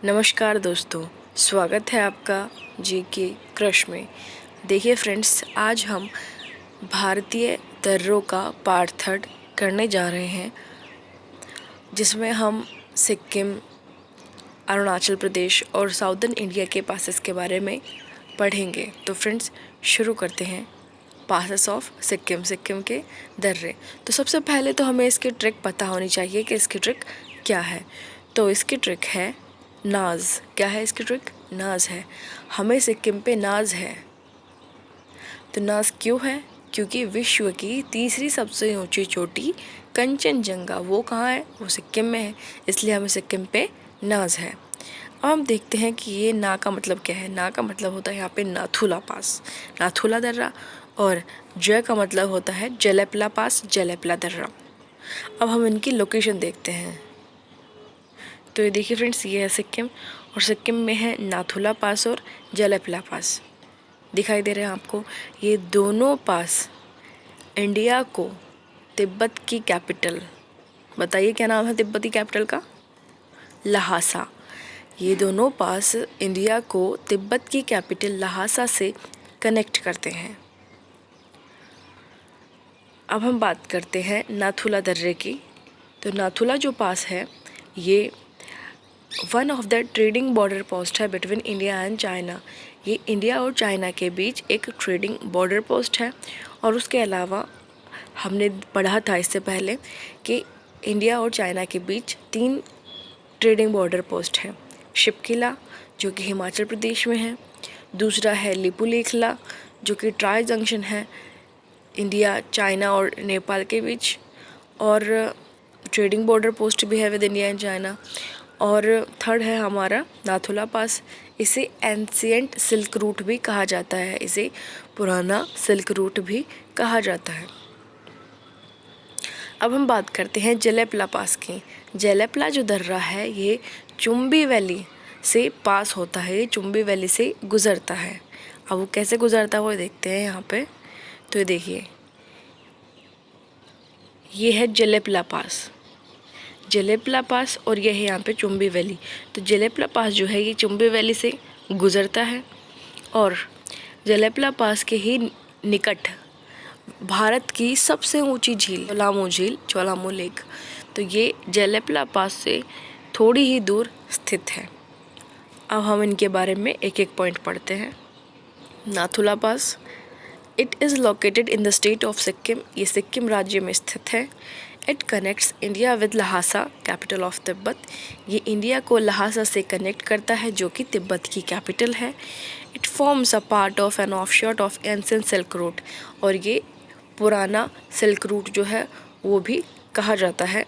नमस्कार दोस्तों, स्वागत है आपका जीके क्रश में। देखिए फ्रेंड्स, आज हम भारतीय दर्रों का पार्ट 3 करने जा रहे हैं, जिसमें हम सिक्किम, अरुणाचल प्रदेश और साउदर्न इंडिया के पासेस के बारे में पढ़ेंगे। तो फ्रेंड्स, शुरू करते हैं। पासेस ऑफ सिक्किम के दर्रे। तो सबसे पहले तो हमें इसकी ट्रिक पता होनी चाहिए कि इसकी ट्रिक क्या है। तो इसकी ट्रिक है नाज। क्या है इसकी ट्रिक? नाज है। हमें सिक्किम पे नाज है। तो नाज क्यों है? क्योंकि विश्व की तीसरी सबसे ऊंची चोटी कंचनजंगा वो कहाँ है? वो सिक्किम में है, इसलिए हमें सिक्किम पे नाज है। अब हम देखते हैं कि ये ना का मतलब क्या है। ना का मतलब होता है यहाँ पे नाथुला पास, नाथुला दर्रा, और जय का मतलब होता है जेलेपला पास, जेलेपला दर्रा। अब हम इनकी लोकेशन देखते हैं। तो ये देखिए फ्रेंड्स, ये है सिक्किम, और सिक्किम में है नाथुला पास और जेलेपला पास। दिखाई दे रहे हैं आपको? ये दोनों पास इंडिया को तिब्बत की कैपिटल, बताइए क्या नाम है तिब्बती कैपिटल का? लहासा। ये दोनों पास इंडिया को तिब्बत की कैपिटल लहासा से कनेक्ट करते हैं। अब हम बात करते हैं नाथुला दर्रे की। तो नाथुला जो पास है, ये one of the trading border post है बिटवीन इंडिया एंड चाइना। ये इंडिया और चाइना के बीच एक ट्रेडिंग बॉर्डर पोस्ट है। और उसके अलावा हमने पढ़ा था इससे पहले कि इंडिया और चाइना के बीच 3 ट्रेडिंग बॉर्डर पोस्ट हैं। शिपकिला, जो कि हिमाचल प्रदेश में है। दूसरा है लिपुलेखला, जो कि ट्राई जंक्शन है इंडिया, चाइना और नेपाल के बीच, और ट्रेडिंग बॉर्डर पोस्ट भी है विद इंडिया एंड चाइना। और थर्ड है हमारा नाथुला पास। इसे एंशिएंट सिल्क रूट भी कहा जाता है, इसे पुराना सिल्क रूट भी कहा जाता है। अब हम बात करते हैं जेलेपला पास की। जेलेपला जो दर्रा है, ये चुम्बी वैली से पास होता है, ये चुम्बी वैली से गुज़रता है। अब वो कैसे गुज़रता है वो देखते हैं यहाँ पे। तो ये देखिए, ये है जेलेपला पास, जेलेपला पास, और यह है यहाँ पे चुम्बी वैली। तो जेलेपला पास जो है ये चुम्बी वैली से गुज़रता है, और जेलेपला पास के ही निकट भारत की सबसे ऊंची झील ज्वालामू लेक, तो ये जेलेपला पास से थोड़ी ही दूर स्थित है। अब हम इनके बारे में एक एक पॉइंट पढ़ते हैं। Nathula pass, it is located in the state of Sikkim. ये सिक्किम राज्य में स्थित है। It connects India with Lhasa, capital of Tibet. ये इंडिया को लहासा से कनेक्ट करता है, जो कि तिब्बत की कैपिटल है। It forms a part of an offshore of ancient silk route, और ये पुराना सिल्क रूट जो है वो भी कहा जाता है।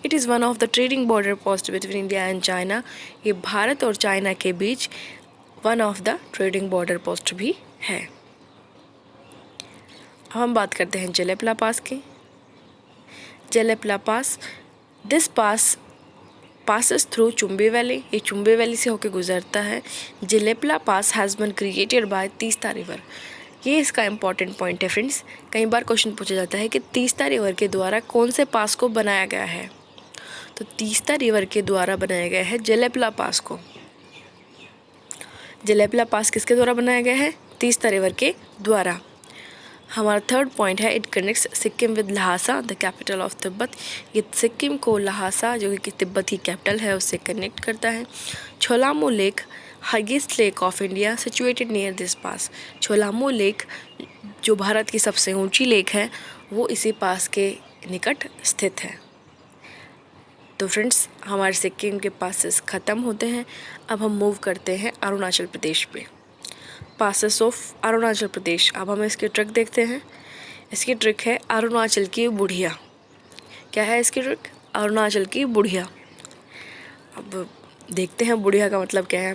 It is one of the trading border post between India and China. ये भारत और चाइना के बीच one of the trading border post भी है। हम बात करते हैं जेलेपला पास की। Jelepla pass, this pass passes through Chumbi valley. ये चुम्बी वैली से होकर गुजरता है। Jelepla pass has been created by Teesta river. ये इसका इम्पॉर्टेंट पॉइंट है फ्रेंड्स। कई बार क्वेश्चन पूछा जाता है कि तीस्ता रिवर के द्वारा कौन से पास को बनाया गया है। तो तीस्ता रिवर के द्वारा बनाया गया है जेलेपला पास को। जेलेपला पास किसके द्वारा बनाया गया है? तीस्ता रिवर के द्वारा। हमारा थर्ड पॉइंट है, it connects Sikkim with Lhasa, the capital of Tibet. ये सिक्किम को लहासा, जो कि तिब्बत की कैपिटल है, उससे कनेक्ट करता है। Chholamu lake, highest lake of India, situated near this pass. Chholamu lake, जो भारत की सबसे ऊंची लेक है, वो इसी पास के निकट स्थित है। तो फ्रेंड्स, हमारे सिक्किम के पासेस ख़त्म होते हैं। अब हम मूव करते हैं अरुणाचल प्रदेश पे। Passes of Arunachal Pradesh. अब हम इसकी ट्रिक देखते हैं। इसकी ट्रिक है अरुणाचल की बुढ़िया। क्या है इसकी ट्रिक? अरुणाचल की बुढ़िया। अब देखते हैं बुढ़िया का मतलब क्या है।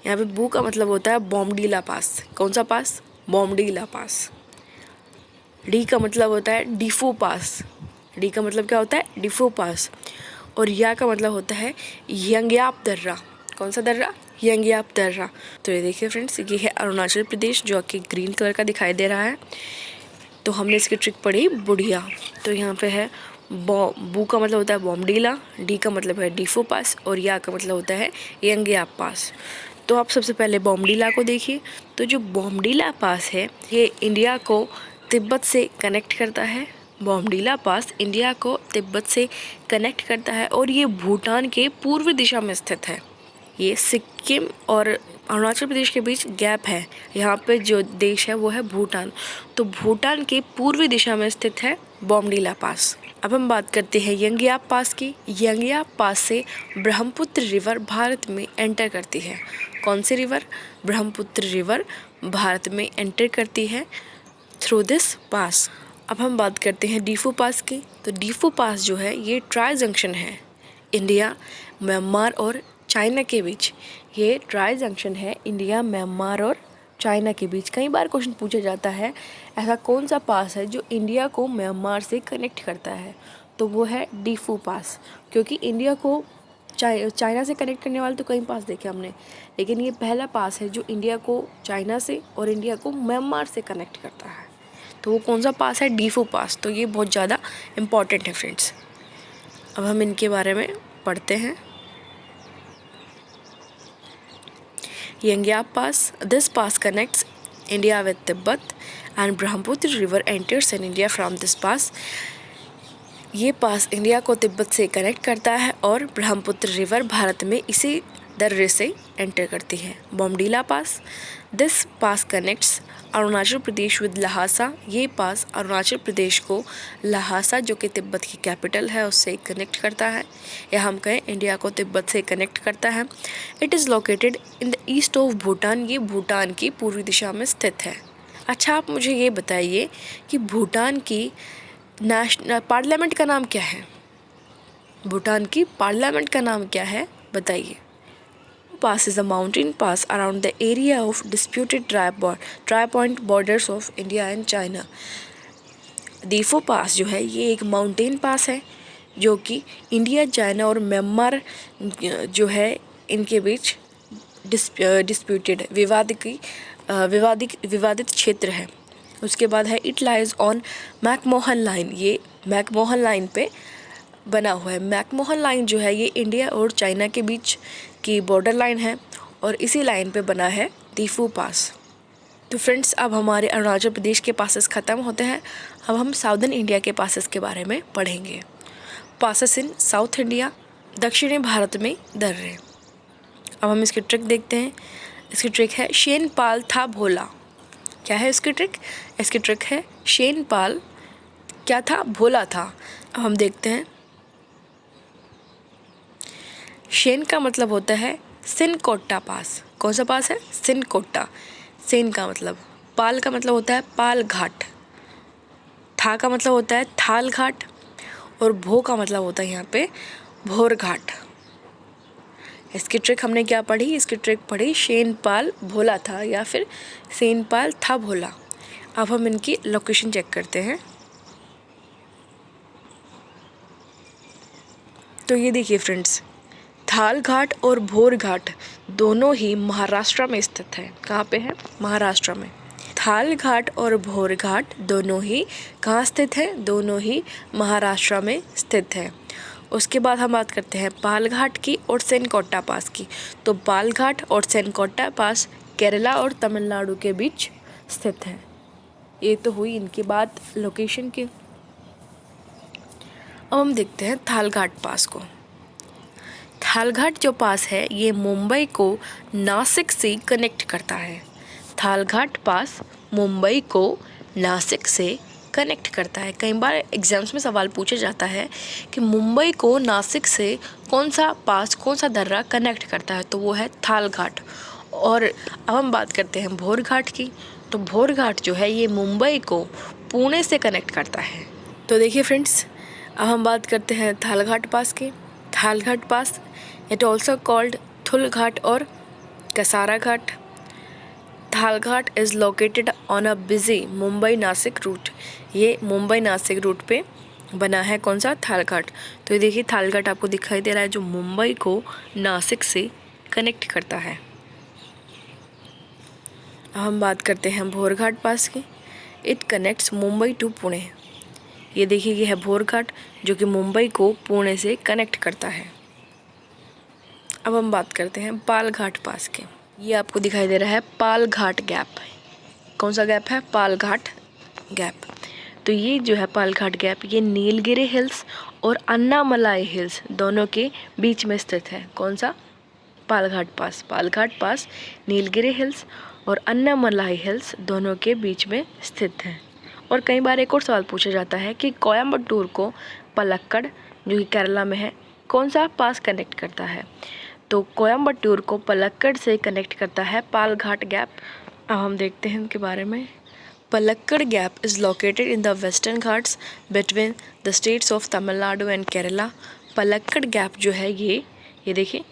यहाँ पे बू का मतलब होता है बॉमडीला पास। कौन सा पास? बॉमडीला पास। डी का मतलब होता है डिफू पास। डी का मतलब क्या होता है? डिफू पास। और या का मतलब होता है यंग्याप दर्रा। कौन सा दर्रा? यंग्याप दर्रा। तो ये देखिए फ्रेंड्स, ये है अरुणाचल प्रदेश, जो कि ग्रीन कलर का दिखाई दे रहा है। तो हमने इसकी ट्रिक पढ़ी बुढ़िया। तो यहाँ पे है बू का मतलब होता है बॉमडीला, डी का मतलब है डीफू पास और या का मतलब होता है यंगयाप पास। तो आप सबसे पहले बॉमडीला को देखिए। तो जो बॉमडीला पास है ये इंडिया को तिब्बत से कनेक्ट करता है। बॉमडीला पास इंडिया को तिब्बत से कनेक्ट करता है और ये भूटान के पूर्व दिशा में स्थित है। ये सिक्किम और अरुणाचल प्रदेश के बीच गैप है। यहाँ पे जो देश है वो है भूटान। तो भूटान के पूर्वी दिशा में स्थित है बॉमडीला पास। अब हम बात करते हैं यंगयाप पास की। यंगयाप पास से ब्रह्मपुत्र रिवर भारत में एंटर करती है। कौन सी रिवर? ब्रह्मपुत्र रिवर भारत में एंटर करती है थ्रू दिस पास। अब हम बात करते हैं डीफू पास की। तो डीफू पास जो है ये ट्राई जंक्शन है इंडिया, म्यांमार और चाइना के बीच। ये ट्राई जंक्शन है इंडिया, म्यांमार और चाइना के बीच। कई बार क्वेश्चन पूछा जाता है ऐसा कौन सा पास है जो इंडिया को म्यांमार से कनेक्ट करता है, तो वो है डीफू पास। क्योंकि इंडिया को चाइना से कनेक्ट करने वाले तो कई पास देखे हमने, लेकिन ये पहला पास है जो इंडिया को चाइना से और इंडिया को म्यांमार से कनेक्ट करता है। तो वो कौन सा पास है? डीफू पास। तो ये बहुत ज़्यादा इम्पॉर्टेंट है फ्रेंड्स। अब हम इनके बारे में पढ़ते हैं। Yangyap Pass. This pass connects India with Tibet and Brahmaputra river enters in India from this pass. ये पास इंडिया को तिब्बत से कनेक्ट करता है और ब्रह्मपुत्र रिवर भारत में इसी दर्रे से एंटर करती है। Bomdila pass. This pass connects Arunachal Pradesh with Lhasa. ये पास अरुणाचल प्रदेश को लहासा जो कि तिब्बत की कैपिटल है उससे कनेक्ट करता है, या हम कहें इंडिया को तिब्बत से कनेक्ट करता है। It is located in the east of Bhutan. ये भूटान की पूर्वी दिशा में स्थित है। अच्छा, आप मुझे ये बताइए कि भूटान की नेशनल पार्लियामेंट का नाम क्या है? भूटान की पार्लियामेंट का नाम क्या है, बताइए। Pass is a mountain pass around the area of disputed tri-point borders of India and China. Diphu पास जो है ये एक माउंटेन पास है जो कि इंडिया, चाइना और म्यांमार जो है इनके बीच डिस्प्यूटेड विवादित क्षेत्र है। उसके बाद है it lies on McMahon line. ये मैकमोहन लाइन पे बना हुआ है। मैकमोहन लाइन जो है ये इंडिया और चाइना के बीच की बॉर्डर लाइन है और इसी लाइन पे बना है दीफू पास। तो फ्रेंड्स, अब हमारे अरुणाचल प्रदेश के पासेस ख़त्म होते हैं। अब हम साउदर्न इंडिया के पासेस के बारे में पढ़ेंगे। पासेस इन साउथ इंडिया, दक्षिणी भारत में दर्रे। अब हम इसकी ट्रिक देखते हैं। इसकी ट्रिक है शेन पाल था भोला। क्या है इसकी ट्रिक? इसकी ट्रिक है शेन पाल क्या था? भोला था। अब हम देखते हैं। शेन का मतलब होता है सिनकोट्टा पास। कौन सा पास है? सिनकोट्टा। सेन का मतलब, पाल का मतलब होता है पाल घाट, था का मतलब होता है थाल घाट और भो का मतलब होता है यहाँ पे भोर घाट। इसकी ट्रिक हमने क्या पढ़ी? इसकी ट्रिक पढ़ी शेन पाल भोला था या फिर सेन पाल था भोला। अब हम इनकी लोकेशन चेक करते हैं। तो ये देखिए फ्रेंड्स, थाल घाट और भोर घाट दोनों ही महाराष्ट्र में स्थित है। कहाँ पे है? महाराष्ट्र में। थाल घाट और भोर घाट दोनों ही कहाँ स्थित है? दोनों ही महाराष्ट्र में स्थित है। उसके बाद हम बात करते हैं पाल घाट की और सेनकोट्टा पास की। तो पाल घाट और सेनकोट्टा पास केरला और तमिलनाडु के बीच स्थित है। ये तो हुई इनकी बात लोकेशन की। अब हम देखते हैं थाल घाट पास को। थाल घाट जो पास है ये मुंबई को नासिक से कनेक्ट करता है। थाल घाट पास मुंबई को नासिक से कनेक्ट करता है। कई बार एग्जाम्स में सवाल पूछा जाता है कि मुंबई को नासिक से कौन सा पास, कौन सा दर्रा कनेक्ट करता है, तो वो है थाल घाट। और अब हम बात करते हैं भोर घाट की। तो भोर घाट जो है ये मुंबई को पुणे से कनेक्ट करता है। तो देखिए फ्रेंड्स, अब हम बात करते हैं थाल घाट पास की। Thal Ghat pass it also called Thul Ghat और Kasara Ghat. Thal Ghat is located on a busy Mumbai Nashik route. ये मुंबई नासिक रूट पे बना है। कौन सा? थाल घाट। तो ये देखिए थाल घाट आपको दिखाई दे रहा है जो मुंबई को नासिक से कनेक्ट करता है। अब हम बात करते हैं भोर घाट पास की। It connects Mumbai to Pune. ये देखिए, ये है भोर घाट जो कि मुंबई को पुणे से कनेक्ट करता है। अब हम बात करते हैं पाल घाट पास के। ये आपको दिखाई दे रहा है पाल घाट गैप। कौन सा गैप है? पाल घाट गैप। तो ये जो है पाल घाट गैप, ये नीलगिरी हिल्स और अन्नामलाई हिल्स दोनों के बीच में स्थित है। कौन सा? पाल घाट पास नीलगिरी हिल्स और अन्नामलाई हिल्स दोनों के बीच में स्थित है। और कई बार एक और सवाल पूछा जाता है कि कोयम्बटूर को पलक्कड़ जो कि केरला में है, कौन सा पास कनेक्ट करता है? तो कोयम्बटूर को पलक्कड़ से कनेक्ट करता है पाल घाट गैप। अब हम देखते हैं इनके बारे में। Palakkad gap is located in the western Ghats between the states of Tamil Nadu and Kerala. Palakkad gap जो है ये देखिए,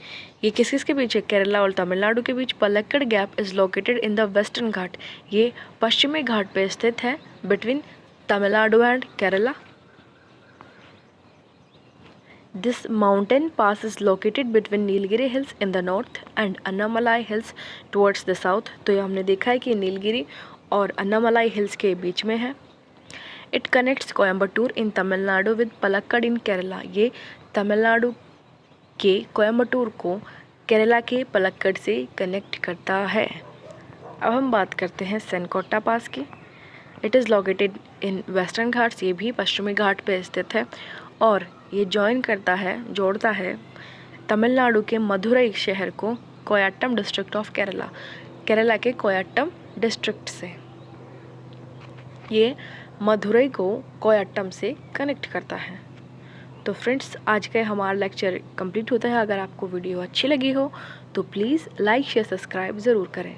ये किस किस के बीच है? केरला और तमिलनाडु के बीच। Palakkad gap is located in the western Ghat, ये पश्चिमी घाट पे स्थित है, between Tamil Nadu and Kerala. This mountain pass is located between Nilgiri hills in the north and Annamalai hills towards the south। तो ये हमने देखा है कि नीलगिरी और अन्नामलाई हिल्स के बीच में है। It connects Coimbatore in Tamil Nadu with Palakkad in Kerala. ये तमिलनाडु के कोयम्बटूर को केरला के पलक्कड़ से कनेक्ट करता है। अब हम बात करते हैं सेनकोट्टा पास की। It is located in western Ghats, ये भी पश्चिमी घाट पे स्थित है और ये जोड़ता है तमिलनाडु के मदुरई शहर को कोयट्टम डिस्ट्रिक्ट ऑफ केरला के कोयट्टम डिस्ट्रिक्ट से। ये मदुरई को कोयट्टम से कनेक्ट करता है। तो फ्रेंड्स, आज का हमारा लेक्चर कंप्लीट होता है। अगर आपको वीडियो अच्छी लगी हो तो प्लीज़ लाइक शेयर सब्सक्राइब ज़रूर करें।